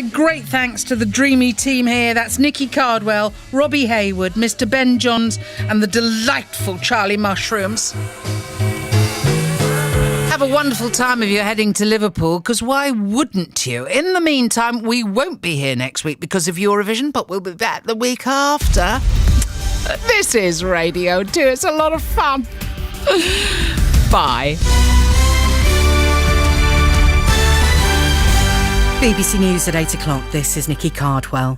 my great thanks to the dreamy team here. That's Nikki Cardwell, Robbie Hayward, Mr. Ben Johns and the delightful Charlie Mushrooms. Have a wonderful time if you're heading to Liverpool, because why wouldn't you? In the meantime, we won't be here next week because of Eurovision, but we'll be back the week after. This is Radio 2. It's a lot of fun. Bye. BBC News at 8 o'clock. This is Nikki Cardwell.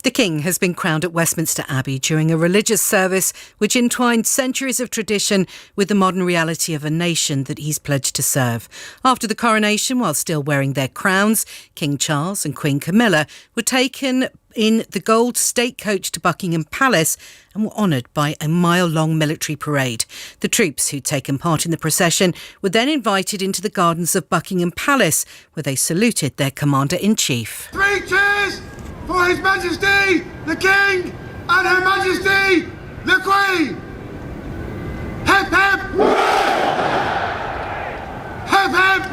The King has been crowned at Westminster Abbey during a religious service which entwined centuries of tradition with the modern reality of a nation that he's pledged to serve. After the coronation, while still wearing their crowns, King Charles and Queen Camilla were taken in the gold state coach to Buckingham Palace and were honoured by a mile-long military parade. The troops who'd taken part in the procession were then invited into the gardens of Buckingham Palace, where they saluted their Commander-in-Chief. 3 cheers for His Majesty, the King, and Her Majesty, the Queen! Hip hip! Hip hip!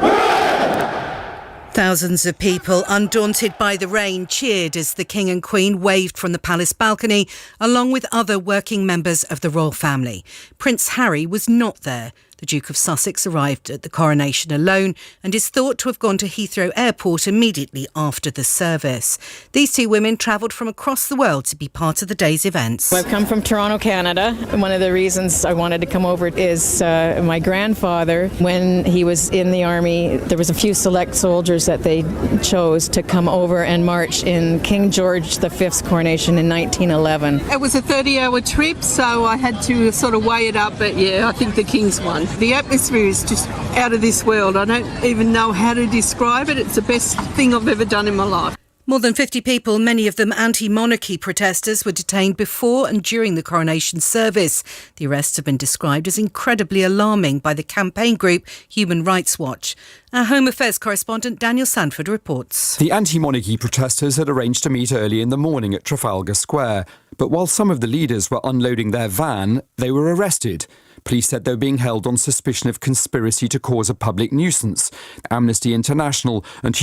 Thousands of people, undaunted by the rain, cheered as the King and Queen waved from the palace balcony, along with other working members of the royal family. Prince Harry was not there. The Duke of Sussex arrived at the coronation alone and is thought to have gone to Heathrow Airport immediately after the service. These two women travelled from across the world to be part of the day's events. I've come from Toronto, Canada. And one of the reasons I wanted to come over is my grandfather, when he was in the army, there was a few select soldiers that they chose to come over and march in King George V's coronation in 1911. It was a 30-hour trip, so I had to sort of weigh it up, but yeah, I think the King's won. The atmosphere is just out of this world. I don't even know how to describe it. It's the best thing I've ever done in my life. More than 50 people, many of them anti-monarchy protesters, were detained before and during the coronation service. The arrests have been described as incredibly alarming by the campaign group Human Rights Watch. Our Home Affairs correspondent Daniel Sanford reports. The anti-monarchy protesters had arranged to meet early in the morning at Trafalgar Square. But while some of the leaders were unloading their van, they were arrested. Police said they were being held on suspicion of conspiracy to cause a public nuisance. Amnesty International and Human